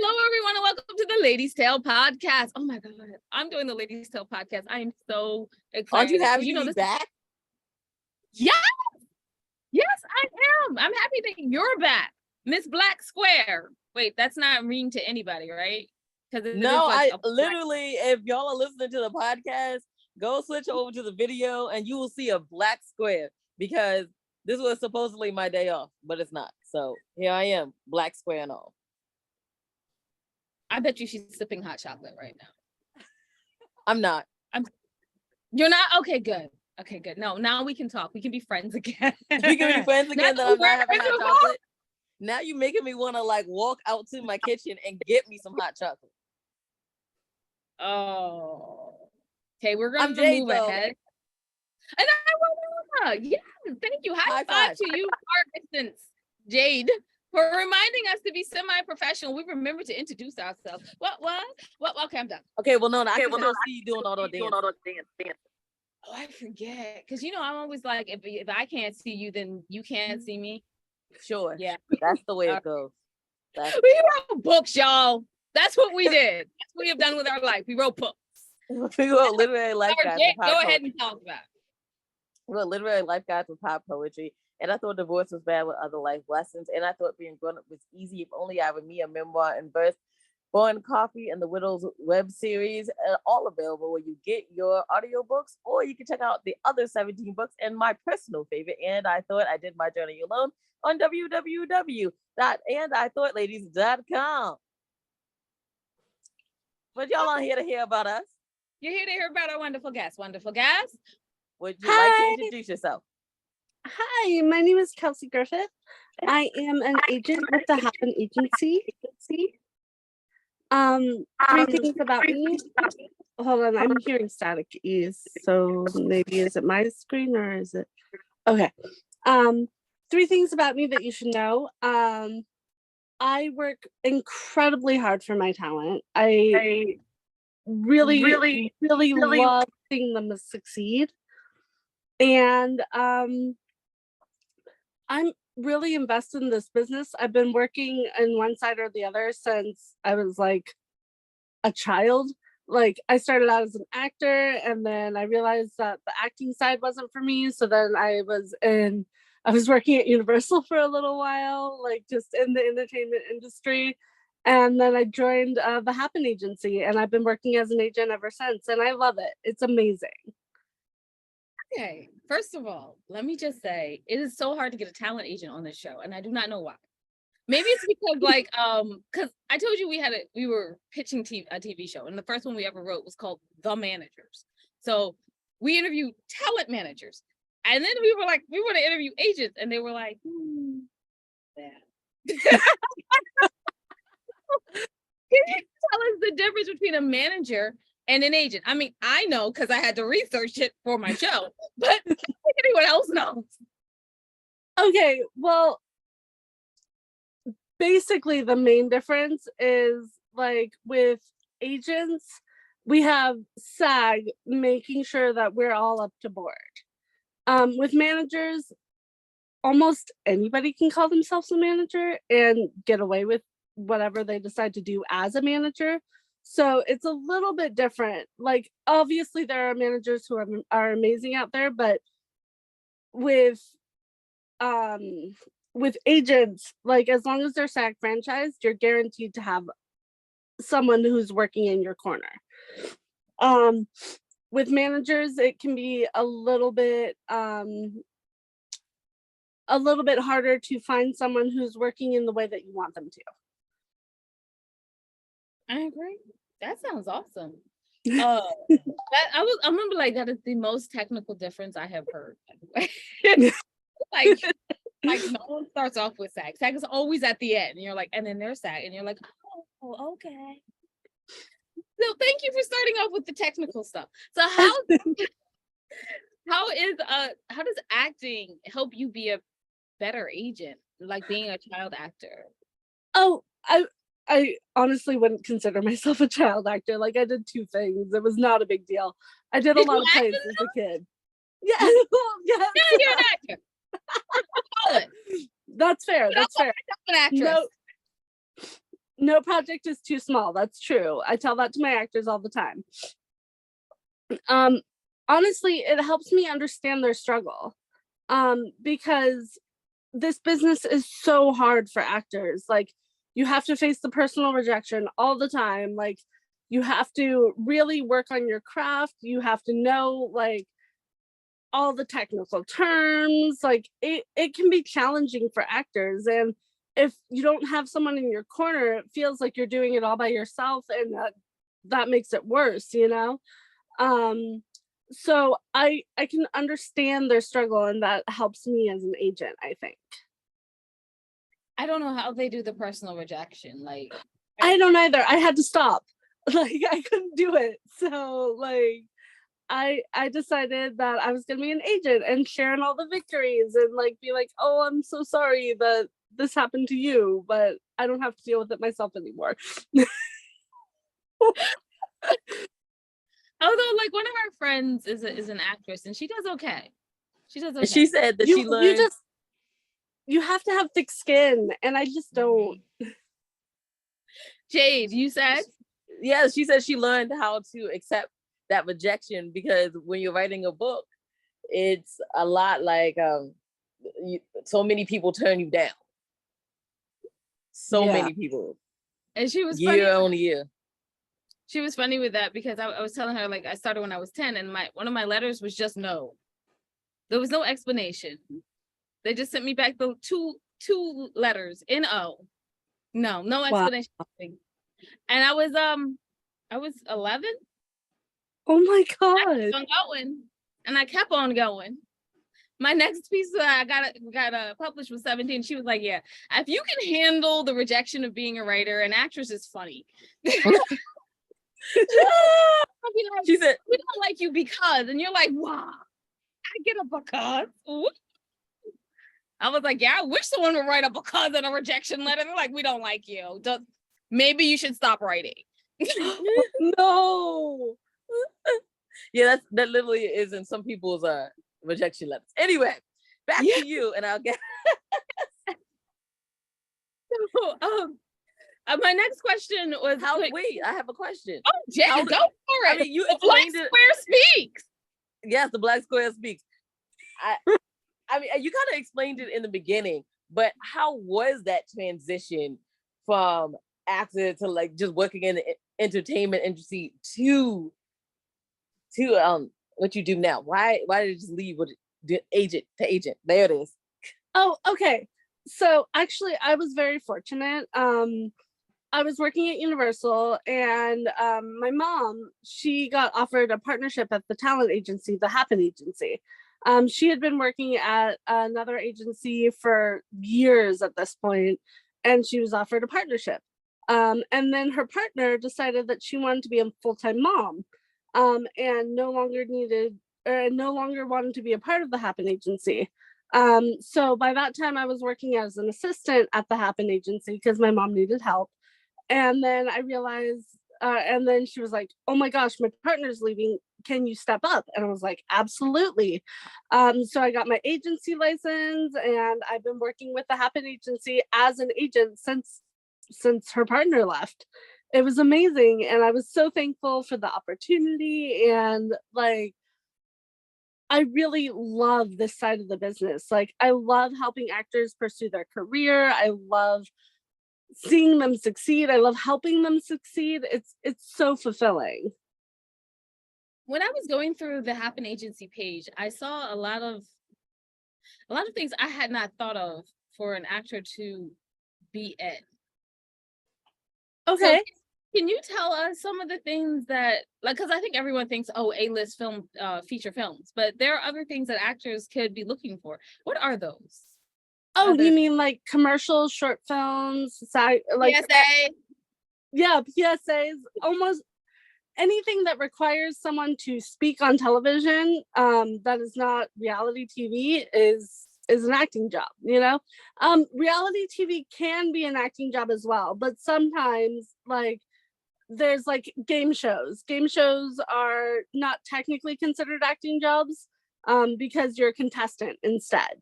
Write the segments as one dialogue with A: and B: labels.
A: Hello, everyone, and welcome to the Ladies' Tale podcast. Oh my God, I'm doing the Ladies' Tale podcast. I am so excited.
B: Aren't you happy to be back?
A: Yes, I am. I'm happy that you're back, Miss Black Square. Wait, that's not mean to anybody, right? Because
B: no, I literally, if y'all are listening to the podcast, go switch over to the video, and you will see a black square because this was supposedly my day off, but it's not. So here I am, black square and all.
A: I bet you she's sipping hot chocolate right now.
B: I'm not.
A: You're not? Okay, good. Okay, good. No, now we can talk. We can be friends again.
B: We can be friends again. That I'm not having hot chocolate. Now you're making me want to like walk out to my kitchen and get me some hot chocolate.
A: Oh. Okay, we're going to move ahead. And I want to, yeah, thank you. High five to you, far distance, Jade, for reminding us to be semi-professional. We remember to introduce ourselves. What? Okay, I'm done.
B: Okay, well, no, I can still see you doing all those dance.
A: Oh, I forget. Because, you know, I'm always like, if I can't see you, then you can't see me.
B: Sure.
A: Yeah.
B: That's the way it goes.
A: We wrote books, y'all. That's what we did. That's what we have done with our life. We wrote books.
B: We wrote literary life guides.
A: Go ahead and talk about it.
B: We wrote literary life guides with pop poetry. And I thought divorce was bad with other life lessons. And I thought being grown up was easy if only I would me a memoir in verse. Born Coffee and the Widow's web series, all available where you get your audiobooks, or you can check out the other 17 books and my personal favorite, And I Thought I Did My Journey Alone, on www.andithoughladies.com. But y'all aren't here to hear about us.
A: You're here to hear about our wonderful guests. Would you
B: like to introduce yourself?
C: Hi, my name is Kelci Griffith. I am an agent with the Happen Agency. Three things about me. Hold on, I'm hearing static ease. So maybe is it my screen or is it? Okay. Three things about me that you should know. I work incredibly hard for my talent. I really love seeing them succeed. And I'm really invested in this business. I've been working in one side or the other since I was like a child. Like I started out as an actor, and then I realized that the acting side wasn't for me. So then I was working at Universal for a little while, like just in the entertainment industry. And then I joined the Happen Agency, and I've been working as an agent ever since. And I love it. It's amazing.
A: Okay, first of all, let me just say it is so hard to get a talent agent on this show, and I do not know why. Maybe it's because because I told you we were pitching a TV show, and the first one we ever wrote was called The Managers. So we interviewed talent managers, and then we were like, we want to interview agents, and they were like, Can you tell us the difference between a manager and an agent? I mean, I know because I had to research it for my show, but I don't think anyone else knows.
C: Okay, well, basically the main difference is like with agents, we have SAG making sure that we're all up to board. With managers, almost anybody can call themselves a manager and get away with whatever they decide to do as a manager. So it's a little bit different. Like, obviously there are managers who are amazing out there, but with agents, like as long as they're SAG franchised, you're guaranteed to have someone who's working in your corner. With managers, it can be a little bit harder to find someone who's working in the way that you want them to.
A: I agree. That sounds awesome. I remember like that is the most technical difference I have heard. like no one starts off with SAG. SAG is always at the end, and you're like, and then there's SAG, and you're like, oh, okay. So thank you for starting off with the technical stuff. So how does acting help you be a better agent, like being a child actor?
C: Oh, I honestly wouldn't consider myself a child actor. Like I did 2 things. It was not a big deal. I did a lot of plays as a kid. Yeah. Well, yeah.
A: You're an actor.
C: That's fair. That's fair.
A: An actress.
C: No project is too small. That's true. I tell that to my actors all the time. Honestly, it helps me understand their struggle. Because this business is so hard for actors. Like, you have to face the personal rejection all the time. Like, you have to really work on your craft. You have to know, like, all the technical terms. Like, it can be challenging for actors. And if you don't have someone in your corner, it feels like you're doing it all by yourself, and that makes it worse, you know? So I can understand their struggle, and that helps me as an agent, I think.
A: I don't know how they do the personal rejection. Like,
C: I don't either. I had to stop. Like, I couldn't do it. So, like, I decided that I was gonna be an agent and sharing all the victories and, like, be like, oh, I'm so sorry that this happened to you, but I don't have to deal with it myself anymore.
A: Although, like, one of our friends is an actress, and she does okay. She does okay.
B: She said that she learned.
C: You have to have thick skin, and I just don't.
A: Jade, you said?
B: Yeah, she said she learned how to accept that rejection, because when you're writing a book, it's a lot like so many people turn you down. So many people.
A: And she was
B: year on year.
A: She was funny with that, because I was telling her, like, I started when I was 10, and one of my letters was just no. There was no explanation. They just sent me back the two letters, N-O. No explanation. Wow. And I was 11.
C: Oh my God.
A: I kept on going, and I kept on going. My next piece that I got published was 17. She was like, yeah, if you can handle the rejection of being a writer, an actress is funny. Like, she said, we don't like you because, and you're like, wow, I get a because. I was like, yeah, I wish someone would write a because and a rejection letter. They're like, we don't like you. Maybe you should stop writing.
C: No.
B: Yeah, that literally is in some people's rejection letters. Anyway, back to you, and I'll get.
A: So, my next question was
B: wait, I have a question.
A: Oh, Jay, go for it.
B: I mean, you
A: the
B: explained
A: Black
B: it.
A: Square speaks.
B: Yes, the Black Square speaks. I mean, you kind of explained it in the beginning, but how was that transition from actor to, like, just working in the entertainment industry to what you do now? Why did you just leave with agent to agent? There it is.
C: Oh, okay. So actually, I was very fortunate. I was working at Universal, and my mom, she got offered a partnership at the talent agency, the Happen agency. She had been working at another agency for years at this point, and she was offered a partnership. And then her partner decided that she wanted to be a full-time mom, and no longer wanted to be a part of the Happen agency. So by that time, I was working as an assistant at the Happen agency because my mom needed help. And then I realized, and then she was like, oh my gosh, my partner's leaving. Can you step up? And I was like, absolutely. So I got my agency license, and I've been working with the Happen agency as an agent since her partner left. It was amazing. And I was so thankful for the opportunity. And, like, I really love this side of the business. Like, I love helping actors pursue their career. I love seeing them succeed. I love helping them succeed. It's so fulfilling.
A: When I was going through the Happen agency page, I saw a lot of things I had not thought of for an actor to be in.
C: Okay.
A: So can you tell us some of the things that, like, because I think everyone thinks, oh, A-list film, feature films, but there are other things that actors could be looking for. What are those?
C: Oh, you mean like commercials, short films, like
A: PSA?
C: Yeah, PSAs, almost anything that requires someone to speak on television, that is not reality TV is an acting job, you know? Reality TV can be an acting job as well, but sometimes, like, there's like game shows. Game shows are not technically considered acting jobs, because you're a contestant instead.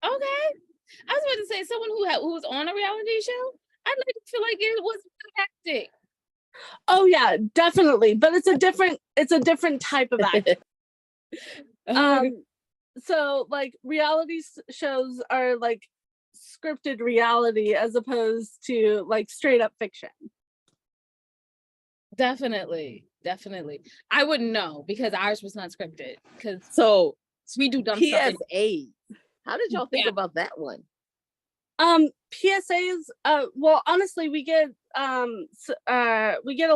A: Okay. I was about to say, someone who was on a reality show? I like to feel like it was acting.
C: Oh yeah, definitely. But it's a different type of acting. So like reality shows are like scripted reality as opposed to like straight up fiction.
A: Definitely. I wouldn't know because ours was not scripted. Because
B: So
A: we do dumb stuff.
B: PSAs. How did y'all think about that one?
C: PSAs, well honestly we get a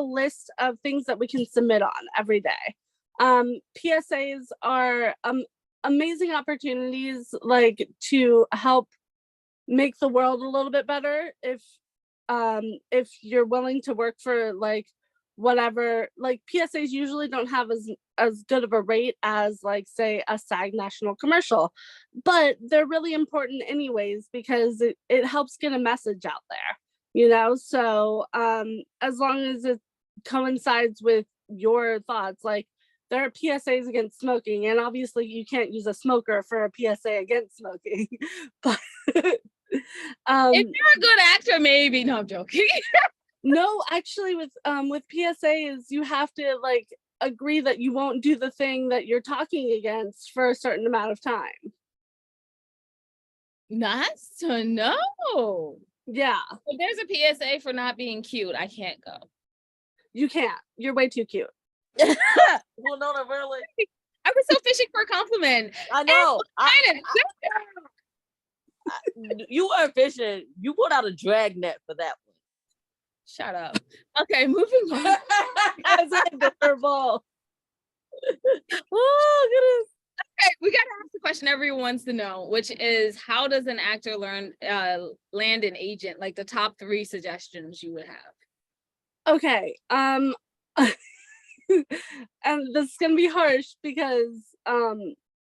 C: list of things that we can submit on every day. PSAs are amazing opportunities like to help make the world a little bit better if you're willing to work for like whatever. Like PSAs usually don't have as good of a rate as like say a SAG national commercial, but they're really important anyways because it helps get a message out there, you know. So as long as it coincides with your thoughts, like there are PSAs against smoking, and obviously you can't use a smoker for a PSA against smoking, but
A: if you're a good actor, maybe. No, I'm joking.
C: No, actually with PSAs, you have to like agree that you won't do the thing that you're talking against for a certain amount of time.
A: Nice to know.
C: Yeah.
A: If there's a PSA for not being cute, I can't go.
C: You can't. You're way too cute.
B: Well, no, really.
A: I was so fishing for a compliment.
B: I know. You weren't fishing. You put out a drag net for that one.
A: Shut up. Okay, moving on.
C: That's adorable.
B: Oh goodness.
A: Okay, we gotta ask the question everyone wants to know, which is how does an actor land an agent? Like the top 3 suggestions you would have.
C: Okay. And this is gonna be harsh because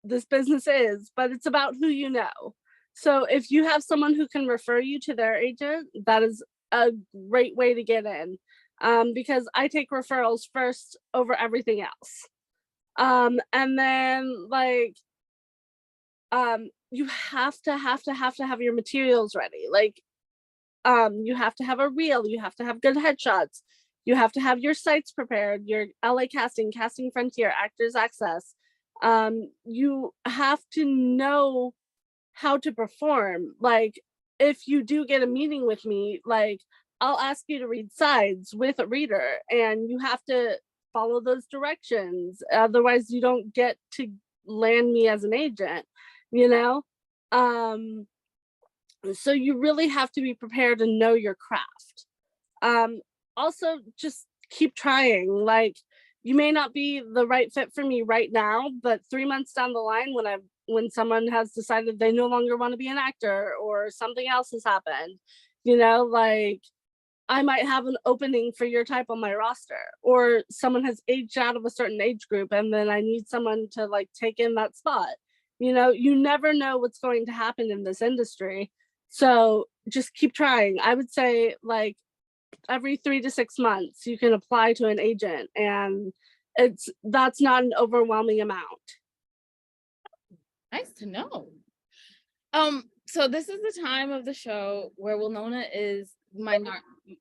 C: this business is, but it's about who you know. So if you have someone who can refer you to their agent, that is a great way to get in, because I take referrals first over everything else. And then like you have to have your materials ready. Like you have to have a reel, you have to have good headshots, you have to have your sites prepared, your LA Casting Frontier, Actors Access. You have to know how to perform. Like if you do get a meeting with me, like I'll ask you to read sides with a reader and you have to follow those directions. Otherwise you don't get to land me as an agent, you know? So you really have to be prepared and know your craft. Also just keep trying. Like you may not be the right fit for me right now, but 3 months down the line when someone has decided they no longer want to be an actor or something else has happened, you know, like I might have an opening for your type on my roster, or someone has aged out of a certain age group and then I need someone to like take in that spot. You know, you never know what's going to happen in this industry. So just keep trying. I would say like every 3 to 6 months you can apply to an agent, and that's not an overwhelming amount.
A: Nice to know. So this is the time of the show where Winona is my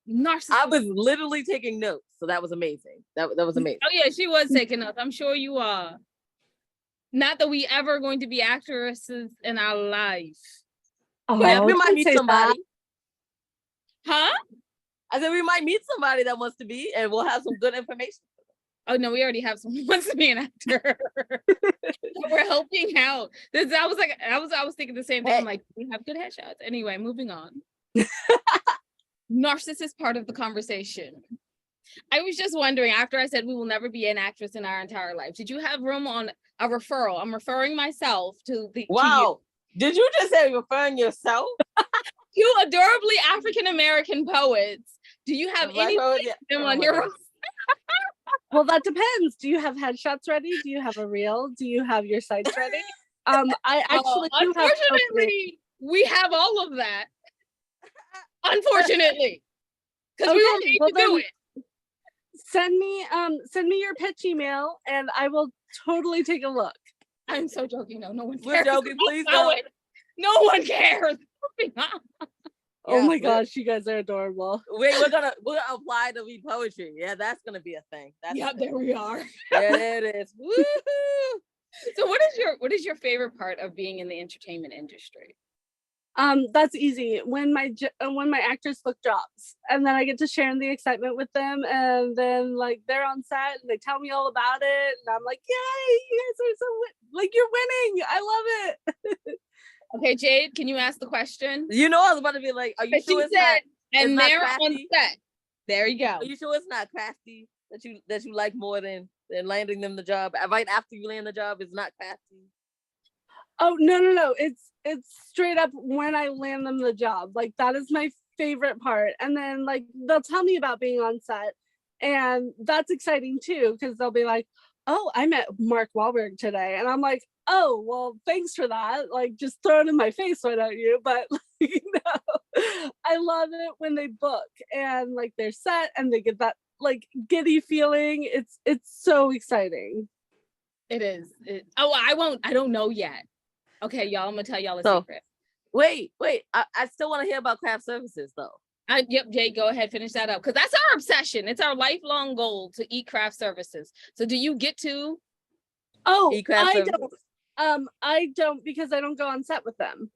A: narcissist.
B: I was literally taking notes, so that was amazing. That was amazing.
A: Oh yeah, she was taking notes. I'm sure you are. Not that we ever going to be actresses in our life.
C: Oh,
B: yeah, we might meet somebody.
A: Huh?
B: I said we might meet somebody that wants to be, and we'll have some good information.
A: Oh no, we already have someone who wants to be an actor. We're helping out. I was thinking the same thing. I'm like, we have good headshots. Anyway, moving on. Narcissist part of the conversation. I was just wondering, after I said we will never be an actress in our entire life, did you have room on a referral? I'm referring myself to the.
B: Wow. Did you just say referring yourself?
A: You adorably African-American poets. Do you have any of them on your roster?
C: Well, that depends. Do you have headshots ready? Do you have a reel? Do you have your sites ready? I actually do have.
A: Unfortunately, we have all of that. Unfortunately, because we were made to do it.
C: Send me your pitch email, and I will totally take a look.
A: I'm so joking. No one cares.
B: We're joking. Please don't.
A: No one cares.
C: Oh my gosh, you guys are adorable.
B: We're gonna apply to read poetry. Yeah, that's gonna be a thing.
A: There we are.
B: Yeah, there it is. Woo-hoo!
A: So what is your favorite part of being in the entertainment industry?
C: That's easy. When my actors book jobs, and then I get to share in the excitement with them, and then like they're on set and they tell me all about it, and I'm like, yay, you guys are so like you're winning. I love it.
A: Okay, Jade, can you ask the question?
B: You know, I was about to be like, are you sure it's not?
A: And
B: it's
A: they're
B: not
A: on
B: crafty?
A: set. There you go.
B: Are you sure it's not crafty that you like more than landing them the job? Right after you land the job, it's not crafty.
C: Oh no. It's straight up when I land them the job. Like that is my favorite part. And then like they'll tell me about being on set. And that's exciting too, because they'll be like, oh, I met Mark Wahlberg today. And I'm like, oh, well, thanks for that. Like just throw it in my face, why don't you? But like, no, I love it when they book and like they're set and they get that like giddy feeling. It's so exciting.
A: It is. I don't know yet. Okay, y'all, I'm gonna tell y'all a secret.
B: Wait. I still want to hear about craft services though.
A: Yep, Jay, go ahead, finish that up. Because that's our obsession. It's our lifelong goal to eat craft services. So do you get to
C: eat craft services? I don't because I don't go on set with them.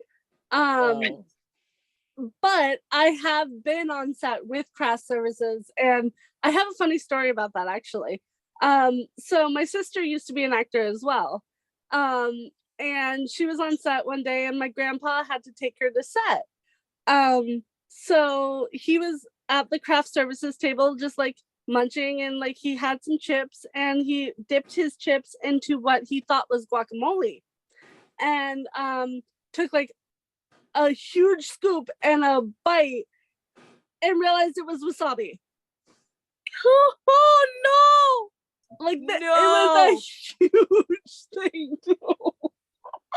C: But I have been on set with craft services, and I have a funny story about that actually. So my sister used to be an actor as well. And she was on set one day and my grandpa had to take her to set. So he was at the craft services table just like munching, and like he had some chips and he dipped his chips into what he thought was guacamole, and took like a huge scoop and a bite and realized it was wasabi. Oh no! Like it was a huge thing.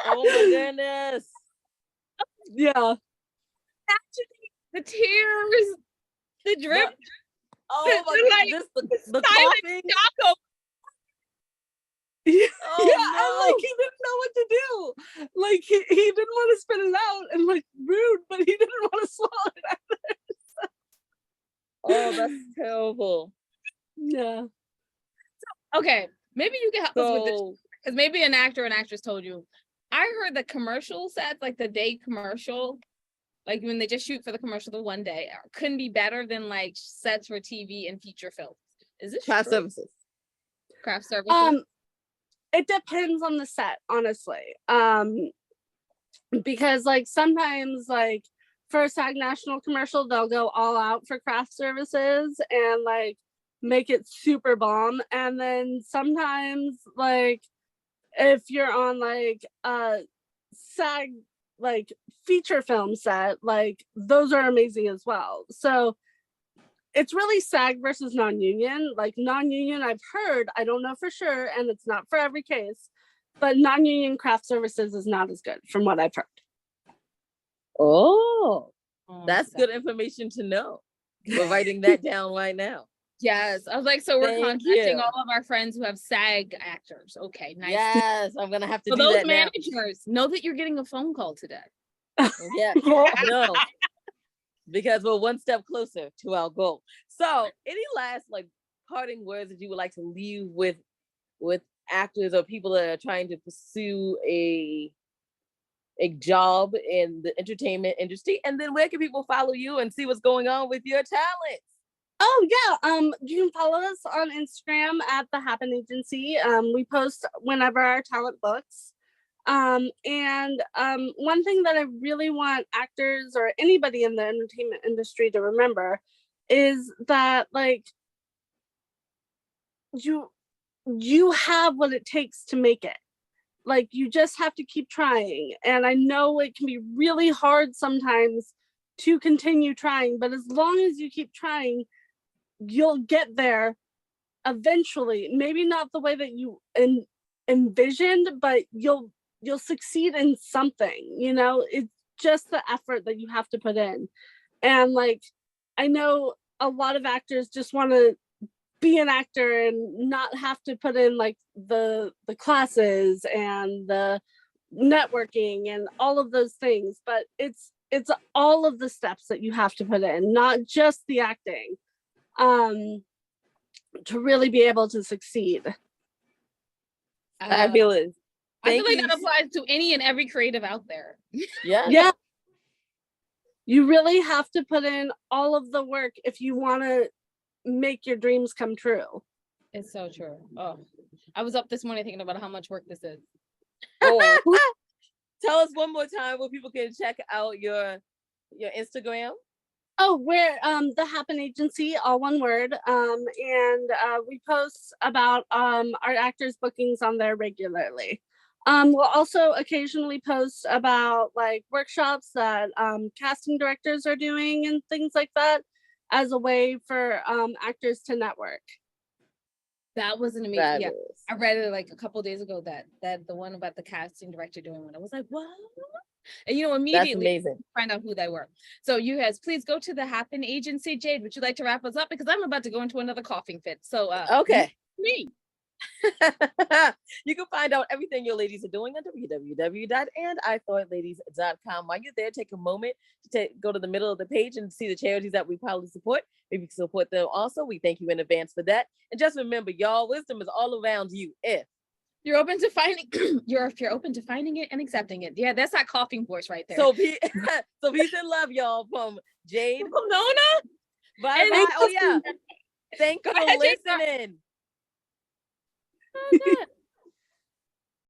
B: Oh my goodness.
C: Yeah.
A: The tears, the drip.
B: Oh my goodness. The coughing.
C: Yeah,
B: Oh, no.
C: and like he didn't know what to do. Like he didn't want to spit it out and like rude, but he didn't want to swallow it either.
B: Oh, that's terrible.
C: Yeah.
A: Okay, maybe you can help us with this, because maybe an actor or an actress told you. I heard the commercial sets, like the day commercial, like when they just shoot for the commercial the one day, couldn't be better than like sets for TV and feature films. Is this
B: craft services?
A: Craft services.
C: It depends on the set, honestly. Because like sometimes like for a SAG National commercial, they'll go all out for craft services and like make it super bomb. And then sometimes like if you're on like a SAG like feature film set, like those are amazing as well. So it's really SAG versus non-union. Like non-union, I've heard, I don't know for sure, and it's not for every case, but non-union craft services is not as good from what I've heard.
B: Oh, that's good information to know. We're writing that down right now.
A: Yes, I was like, so we're contacting all of our friends who have SAG actors. Okay, nice.
B: Yes, I'm gonna have to do
A: those
B: that
A: managers
B: now.
A: Know that you're getting a phone call today.
B: Yeah, no, because we're one step closer to our goal. So, any last like parting words that you would like to leave with actors or people that are trying to pursue a job in the entertainment industry? And then where can people follow you and see what's going on with your talents?
C: Oh yeah, you can follow us on Instagram at The Happen Agency. We post whenever our talent books. And one thing that I really want actors or anybody in the entertainment industry to remember is that like you have what it takes to make it. Like you just have to keep trying. And I know it can be really hard sometimes to continue trying, but as long as you keep trying, you'll get there eventually. Maybe not the way that you envisioned, but you'll succeed in something. You know, it's just the effort that you have to put in. And like I know a lot of actors just want to be an actor and not have to put in like the classes and the networking and all of those things, but it's it's all of the steps that you have to put in, not just the acting, to really be able to succeed.
B: Fabulous.
A: I feel
B: Thank
A: like that applies to any and every creative out there.
C: Yeah. You really have to put in all of the work if you want to make your dreams come true.
A: It's so true. Oh, I was up this morning thinking about how much work this is.
B: Oh. Tell us one more time where people can check out your Instagram.
C: Oh, we're the Happen Agency, all one word. And we post about our actors' bookings on there regularly. We'll also occasionally post about like workshops that casting directors are doing and things like that as a way for actors to network.
A: That was an amazing. Yeah,
B: Fabulous.
A: I read it like a couple days ago that the one about the casting director doing one. I was like, what? And immediately
B: That's amazing.
A: Find out who they were. So you guys, please go to the Happen Agency. Jade, would you like to wrap us up? Because I'm about to go into another coughing fit. So
B: okay.
A: Me.
B: You can find out everything your ladies are doing at www.andithoughtLadies.com. While you're there, take a moment to go to the middle of the page and see the charities that we probably support. Maybe support them also. We thank you in advance for that. And just remember, y'all, wisdom is all around you if
A: you're open to finding if you're open to finding it and accepting it. Yeah, that's that coughing voice right there.
B: So peace and love, y'all, from Jade.
A: From Nona.
B: Bye bye. Oh yeah. Thanks for listening.
A: Oh,